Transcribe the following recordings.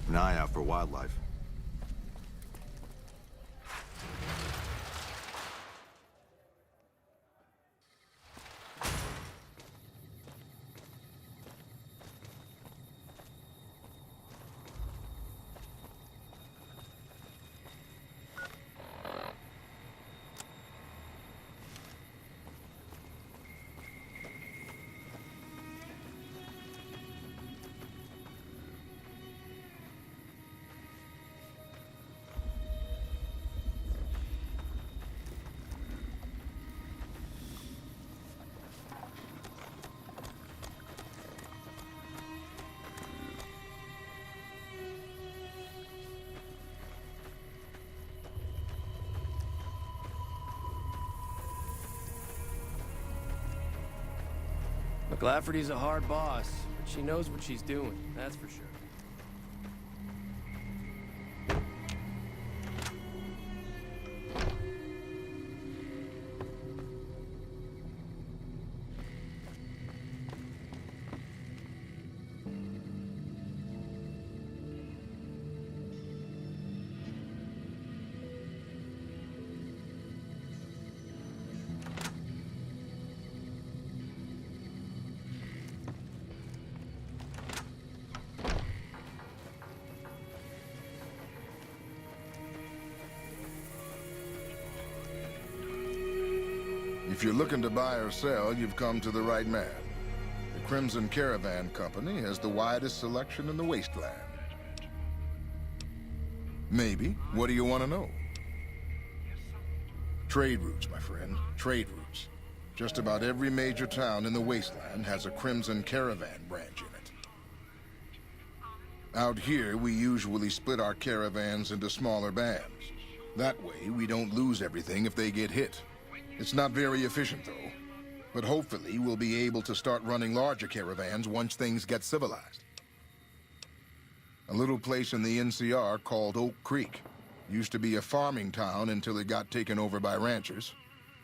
an eye out for wildlife. McLafferty's a hard boss, but she knows what she's doing, that's for sure. If you're looking to buy or sell, you've come to the right man. The Crimson Caravan Company has the widest selection in the wasteland. Maybe. What do you want to know? Trade routes, my friend. Trade routes. Just about every major town in the wasteland has a Crimson Caravan branch in it. Out here, we usually split our caravans into smaller bands. That way, we don't lose everything if they get hit. It's not very efficient, though. But hopefully, we'll be able to start running larger caravans once things get civilized. A little place in the NCR called Oak Creek. Used to be a farming town until it got taken over by ranchers.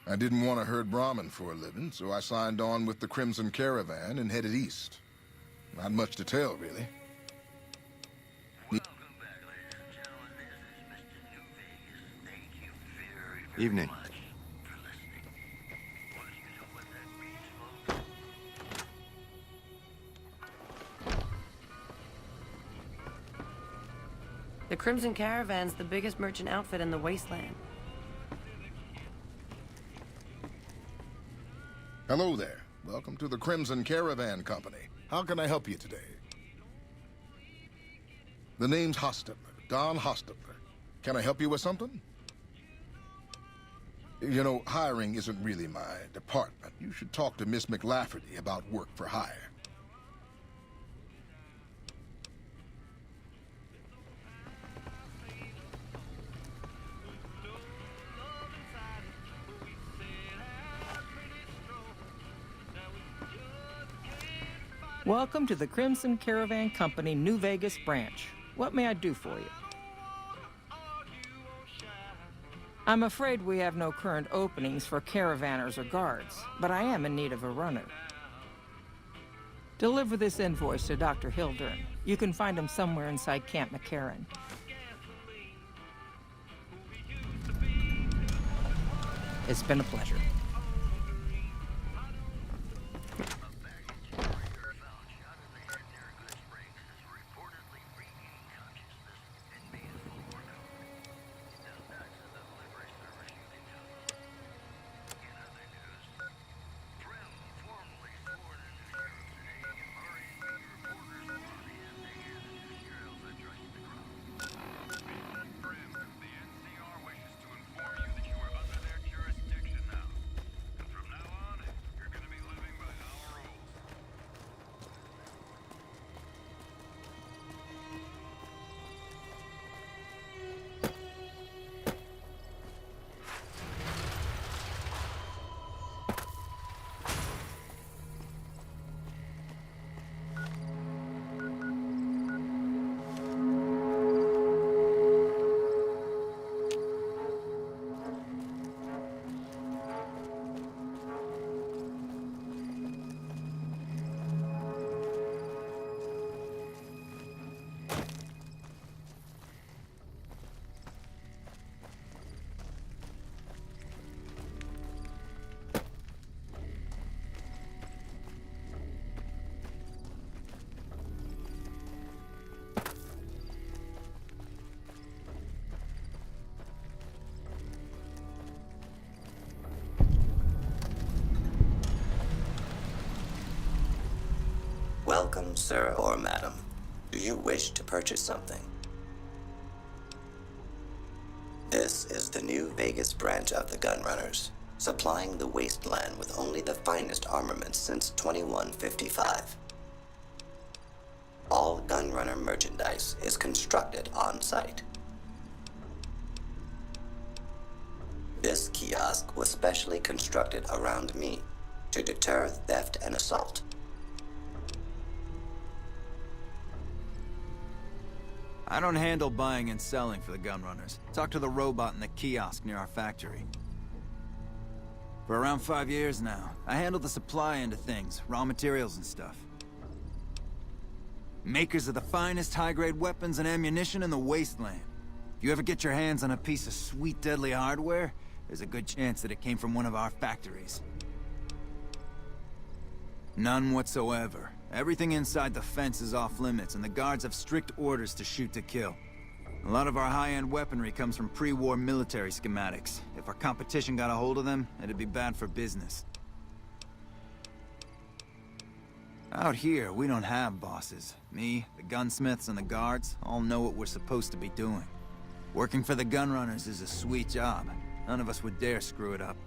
I didn't want to herd Brahmin for a living, so I signed on with the Crimson Caravan and headed east. Not much to tell, really. Evening. The Crimson Caravan's the biggest merchant outfit in the wasteland. Hello there. Welcome to the Crimson Caravan Company. How can I help you today? The name's Hostetler, Don Hostetler. Can I help you with something? You know, hiring isn't really my department. You should talk to Miss McLafferty about work for hire. Welcome to the Crimson Caravan Company New Vegas branch. What may I do for you? I'm afraid we have no current openings for caravanners or guards, but I am in need of a runner. Deliver this invoice to Dr. Hildern. You can find him somewhere inside Camp McCarran. It's been a pleasure. Welcome, sir or madam. Do you wish to purchase something? This is the new Vegas branch of the Gunrunners, supplying the wasteland with only the finest armaments since 2155. All Gunrunner merchandise is constructed on site. This kiosk was specially constructed around me to deter theft and assault. I don't handle buying and selling for the Gunrunners. Talk to the robot in the kiosk near our factory. For around 5 years now, I handle the supply end of things, raw materials and stuff. Makers of the finest high-grade weapons and ammunition in the wasteland. If you ever get your hands on a piece of sweet, deadly hardware, there's a good chance that it came from one of our factories. None whatsoever. Everything inside the fence is off limits, and the guards have strict orders to shoot to kill. A lot of our high-end weaponry comes from pre-war military schematics. If our competition got a hold of them, it'd be bad for business. Out here, we don't have bosses. Me, the gunsmiths, and the guards all know what we're supposed to be doing. Working for the Gunrunners is a sweet job. None of us would dare screw it up.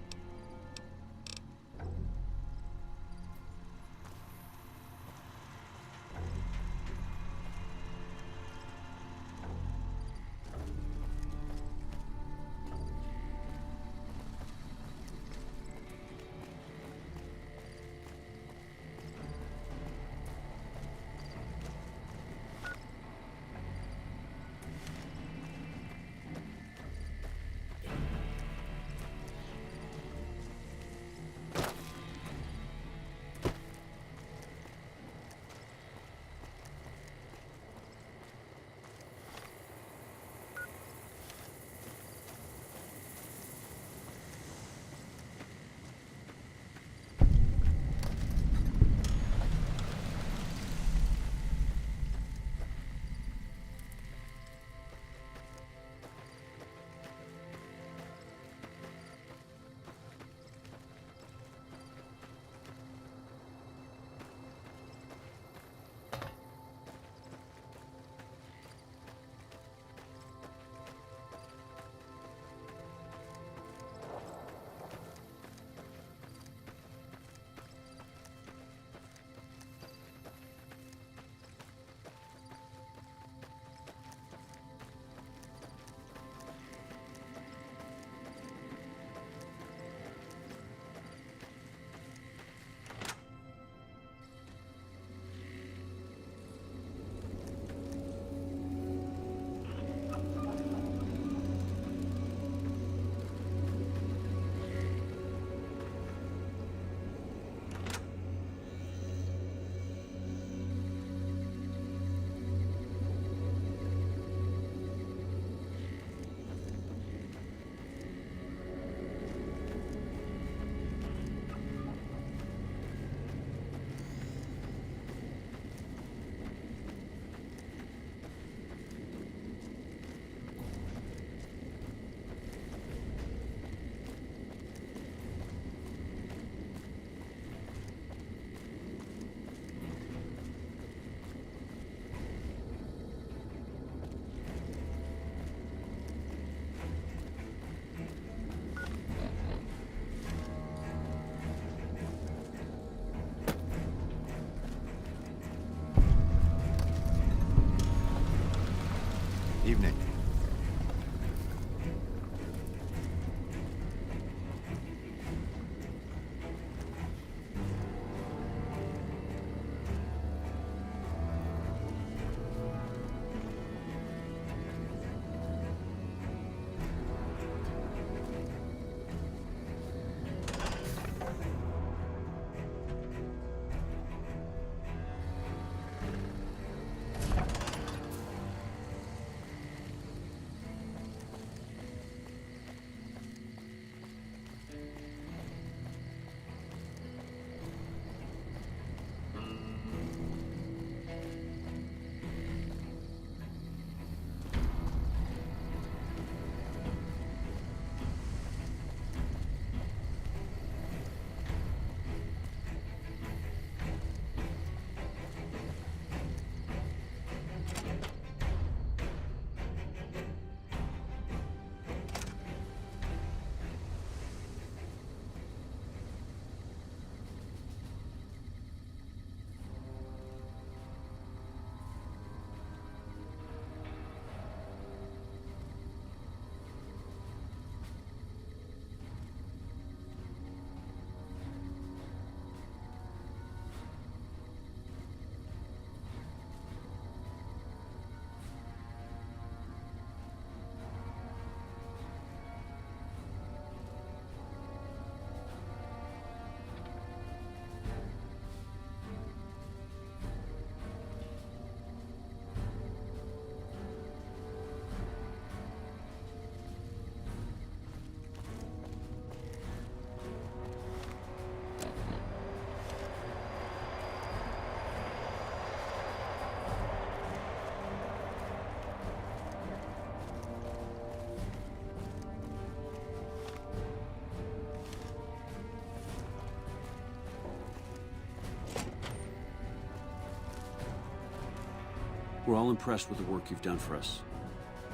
We're all impressed with the work you've done for us.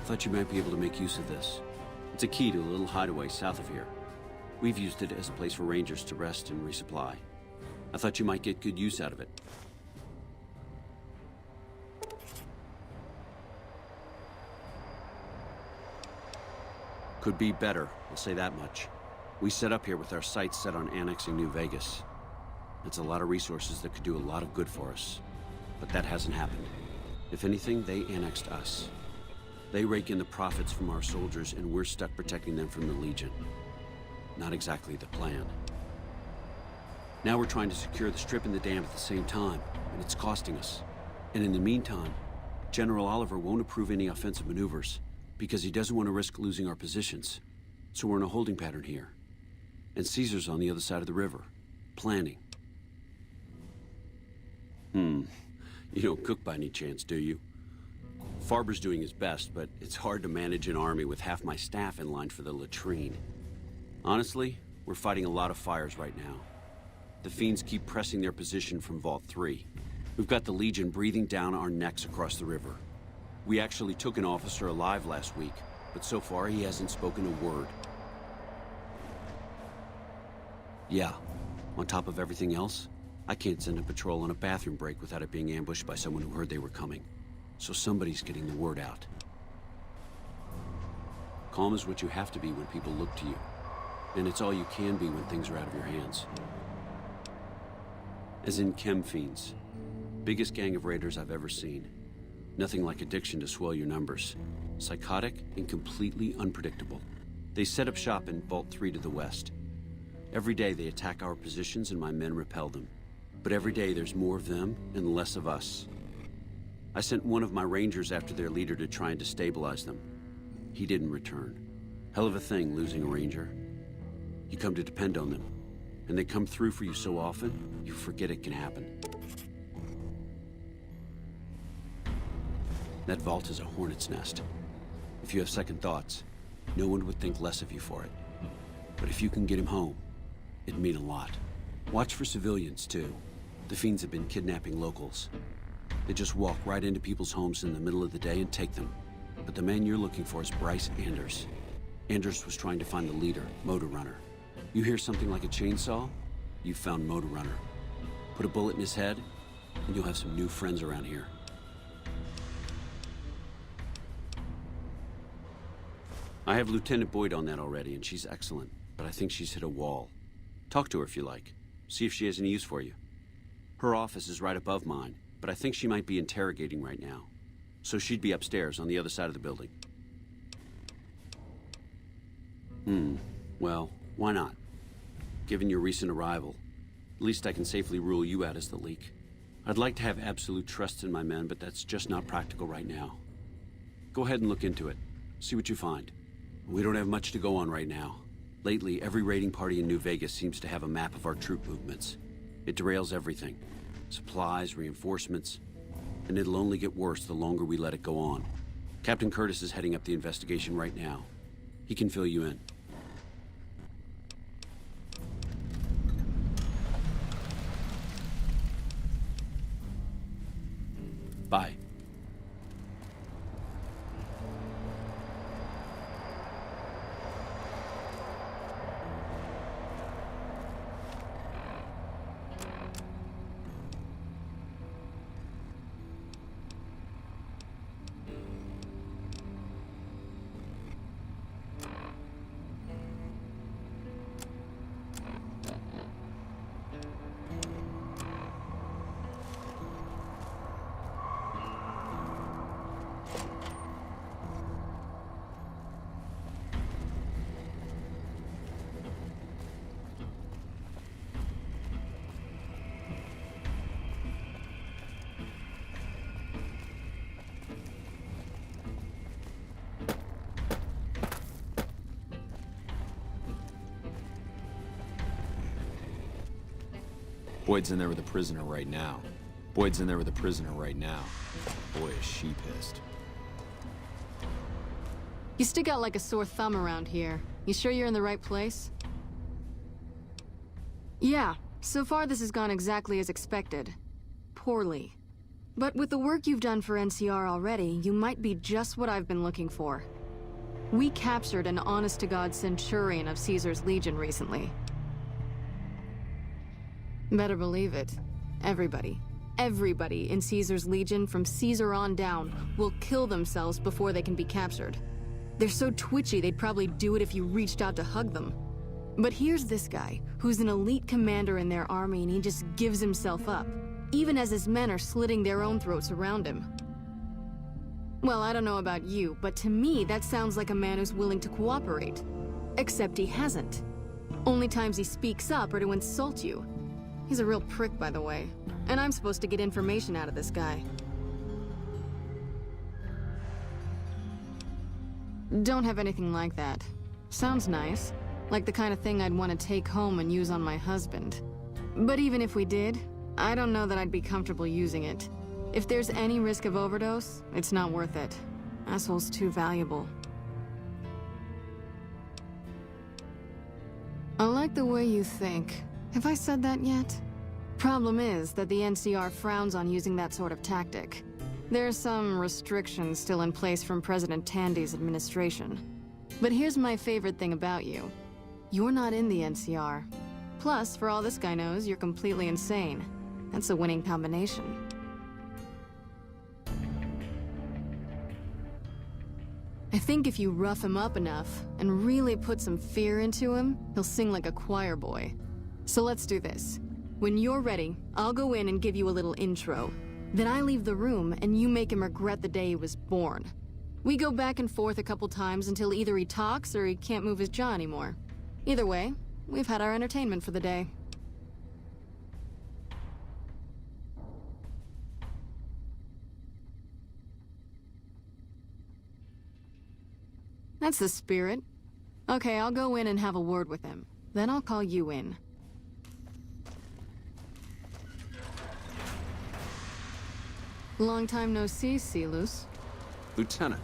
I thought you might be able to make use of this. It's a key to a little hideaway south of here. We've used it as a place for rangers to rest and resupply. I thought you might get good use out of it. Could be better, I'll say that much. We set up here with our sights set on annexing New Vegas. It's a lot of resources that could do a lot of good for us. But that hasn't happened. If anything, they annexed us. They rake in the profits from our soldiers, and we're stuck protecting them from the Legion. Not exactly the plan. Now we're trying to secure the Strip and the dam at the same time, and it's costing us. And in the meantime, General Oliver won't approve any offensive maneuvers, because he doesn't want to risk losing our positions. So we're in a holding pattern here. And Caesar's on the other side of the river, planning. You don't cook by any chance, do you? Farber's doing his best, but it's hard to manage an army with half my staff in line for the latrine. Honestly, we're fighting a lot of fires right now. The Fiends keep pressing their position from Vault 3. We've got the Legion breathing down our necks across the river. We actually took an officer alive last week, but so far he hasn't spoken a word. Yeah, on top of everything else, I can't send a patrol on a bathroom break without it being ambushed by someone who heard they were coming. So somebody's getting the word out. Calm is what you have to be when people look to you. And it's all you can be when things are out of your hands. As in Chem Fiends. Biggest gang of raiders I've ever seen. Nothing like addiction to swell your numbers. Psychotic and completely unpredictable. They set up shop in Vault 3 to the west. Every day they attack our positions and my men repel them. But every day there's more of them and less of us. I sent one of my rangers after their leader to try and destabilize them. He didn't return. Hell of a thing, losing a ranger. You come to depend on them, and they come through for you so often, you forget it can happen. That vault is a hornet's nest. If you have second thoughts, no one would think less of you for it. But if you can get him home, it'd mean a lot. Watch for civilians, too. The Fiends have been kidnapping locals. They just walk right into people's homes in the middle of the day and take them. But the man you're looking for is Bryce Anders. Anders was trying to find the leader, Motor Runner. You hear something like a chainsaw? You've found Motor Runner. Put a bullet in his head, and you'll have some new friends around here. I have Lieutenant Boyd on that already, and she's excellent. But I think she's hit a wall. Talk to her if you like. See if she has any use for you. Her office is right above mine, but I think she might be interrogating right now. So she'd be upstairs on the other side of the building. Well, why not? Given your recent arrival, at least I can safely rule you out as the leak. I'd like to have absolute trust in my men, but that's just not practical right now. Go ahead and look into it. See what you find. We don't have much to go on right now. Lately, every raiding party in New Vegas seems to have a map of our troop movements. It derails everything. Supplies, reinforcements. And it'll only get worse the longer we let it go on. Captain Curtis is heading up the investigation right now. He can fill you in. Bye. Boyd's in there with a prisoner right now. Boyd's in there with a prisoner right now. Boy, is she pissed. You stick out like a sore thumb around here. You sure you're in the right place? Yeah, so far this has gone exactly as expected. Poorly. But with the work you've done for NCR already, you might be just what I've been looking for. We captured an honest-to-God centurion of Caesar's Legion recently. Better believe it. Everybody in Caesar's Legion from Caesar on down will kill themselves before they can be captured. They're so twitchy they'd probably do it if you reached out to hug them. But here's this guy, who's an elite commander in their army, and he just gives himself up, even as his men are slitting their own throats around him. Well, I don't know about you, but to me that sounds like a man who's willing to cooperate. Except he hasn't. Only times he speaks up are to insult you. He's a real prick, by the way. And I'm supposed to get information out of this guy. Don't have anything like that. Sounds nice. Like the kind of thing I'd want to take home and use on my husband. But even if we did, I don't know that I'd be comfortable using it. If there's any risk of overdose, it's not worth it. Asshole's too valuable. I like the way you think. Have I said that yet? Problem is that the NCR frowns on using that sort of tactic. There's some restrictions still in place from President Tandy's administration. But here's my favorite thing about you. You're not in the NCR. Plus, for all this guy knows, you're completely insane. That's a winning combination. I think if you rough him up enough and really put some fear into him, he'll sing like a choir boy. So let's do this. When you're ready, I'll go in and give you a little intro. Then I leave the room and you make him regret the day he was born. We go back and forth a couple times until either he talks or he can't move his jaw anymore. Either way, we've had our entertainment for the day. That's the spirit. Okay, I'll go in and have a word with him. Then I'll call you in. Long time no see, Silus. Lieutenant.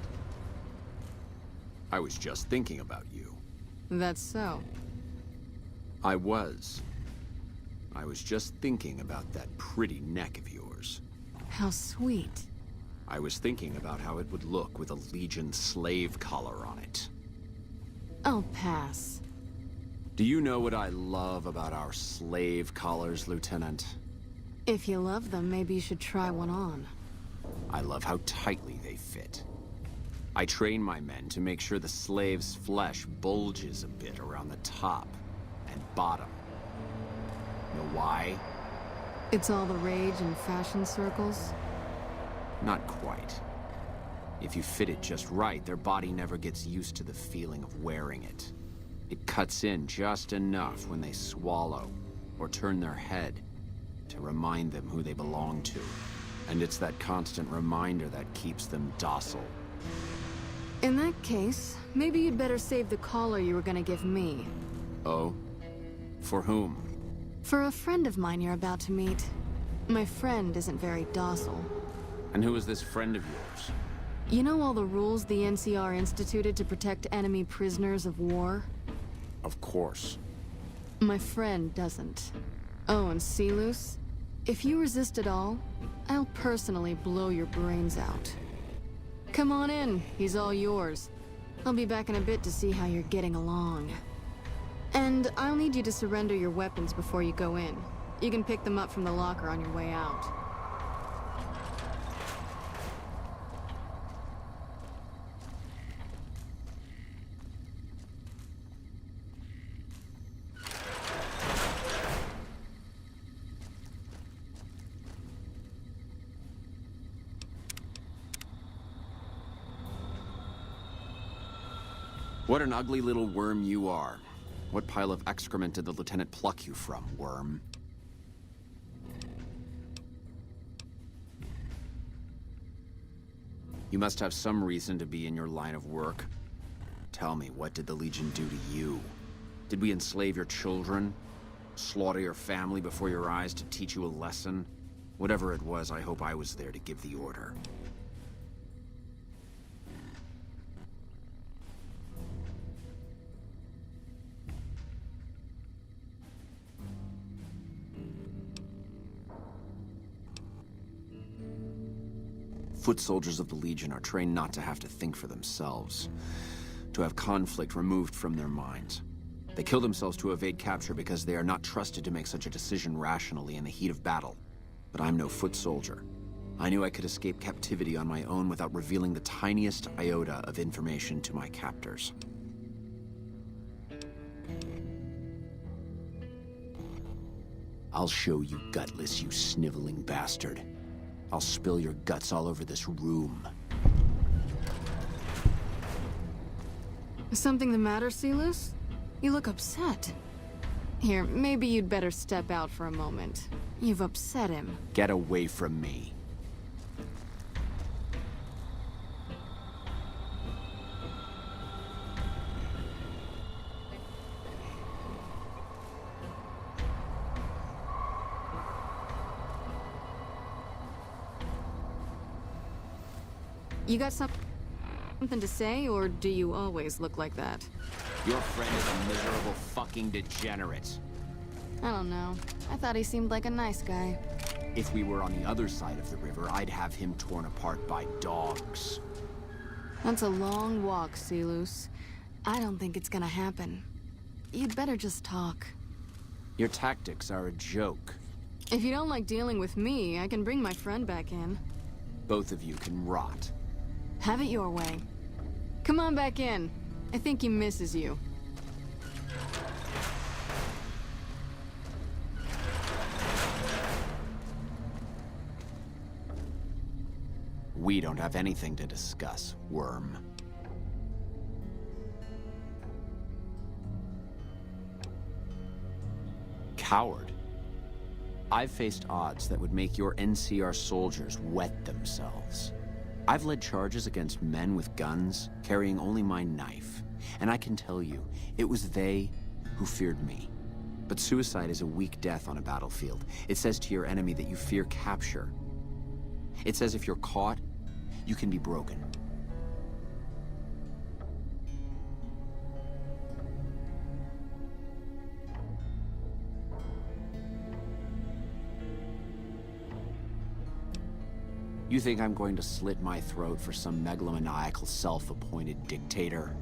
I was just thinking about you. That's so. I was just thinking about that pretty neck of yours. How sweet. I was thinking about how it would look with a Legion slave collar on it. I'll pass. Do you know what I love about our slave collars, Lieutenant? If you love them, maybe you should try one on. I love how tightly they fit. I train my men to make sure the slave's flesh bulges a bit around the top and bottom. Know why? It's all the rage in fashion circles? Not quite. If you fit it just right, their body never gets used to the feeling of wearing it. It cuts in just enough when they swallow or turn their head to remind them who they belong to. And it's that constant reminder that keeps them docile. In that case, maybe you'd better save the collar you were gonna give me. Oh? For whom? For a friend of mine you're about to meet. My friend isn't very docile. And who is this friend of yours? You know all the rules the NCR instituted to protect enemy prisoners of war? Of course. My friend doesn't. Oh, and Silus? If you resist at all, I'll personally blow your brains out. Come on in, he's all yours. I'll be back in a bit to see how you're getting along. And I'll need you to surrender your weapons before you go in. You can pick them up from the locker on your way out. What an ugly little worm you are. What pile of excrement did the lieutenant pluck you from, worm? You must have some reason to be in your line of work. Tell me, what did the Legion do to you? Did we enslave your children? Slaughter your family before your eyes to teach you a lesson? Whatever it was, I hope I was there to give the order. Foot soldiers of the Legion are trained not to have to think for themselves, to have conflict removed from their minds. They kill themselves to evade capture because they are not trusted to make such a decision rationally in the heat of battle. But I'm no foot soldier. I knew I could escape captivity on my own without revealing the tiniest iota of information to my captors. I'll show you gutless, you sniveling bastard. I'll spill your guts all over this room. Is something the matter, Celus? You look upset. Here, maybe you'd better step out for a moment. You've upset him. Get away from me. You got something to say, or do you always look like that? Your friend is a miserable fucking degenerate. I don't know. I thought he seemed like a nice guy. If we were on the other side of the river, I'd have him torn apart by dogs. That's a long walk, Celus. I don't think it's gonna happen. You'd better just talk. Your tactics are a joke. If you don't like dealing with me, I can bring my friend back in. Both of you can rot. Have it your way. Come on back in. I think he misses you. We don't have anything to discuss, worm. Coward. I've faced odds that would make your NCR soldiers wet themselves. I've led charges against men with guns, carrying only my knife. And I can tell you, it was they who feared me. But suicide is a weak death on a battlefield. It says to your enemy that you fear capture. It says if you're caught, you can be broken. You think I'm going to slit my throat for some megalomaniacal self-appointed dictator?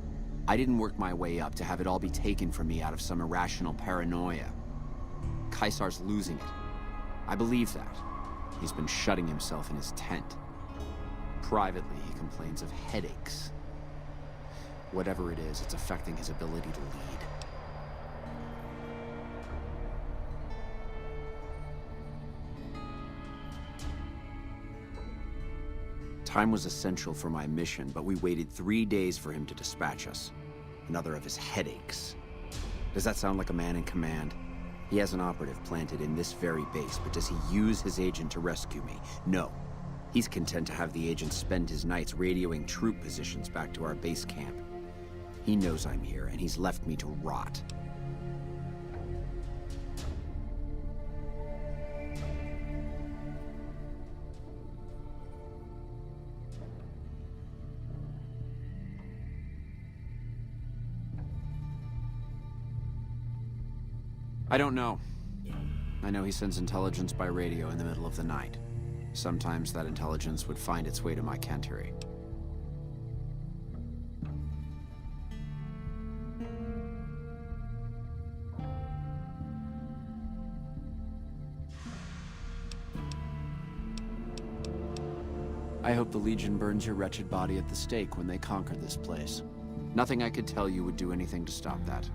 I didn't work my way up to have it all be taken from me out of some irrational paranoia. Caesar's losing it. I believe that. He's been shutting himself in his tent. Privately, he complains of headaches. Whatever it is, it's affecting his ability to lead. Time was essential for my mission, but we waited 3 days for him to dispatch us. Another of his headaches. Does that sound like a man in command? He has an operative planted in this very base, but does he use his agent to rescue me? No. He's content to have the agent spend his nights radioing troop positions back to our base camp. He knows I'm here, and he's left me to rot. I don't know. I know he sends intelligence by radio in the middle of the night. Sometimes that intelligence would find its way to my cantery. I hope the Legion burns your wretched body at the stake when they conquer this place. Nothing I could tell you would do anything to stop that.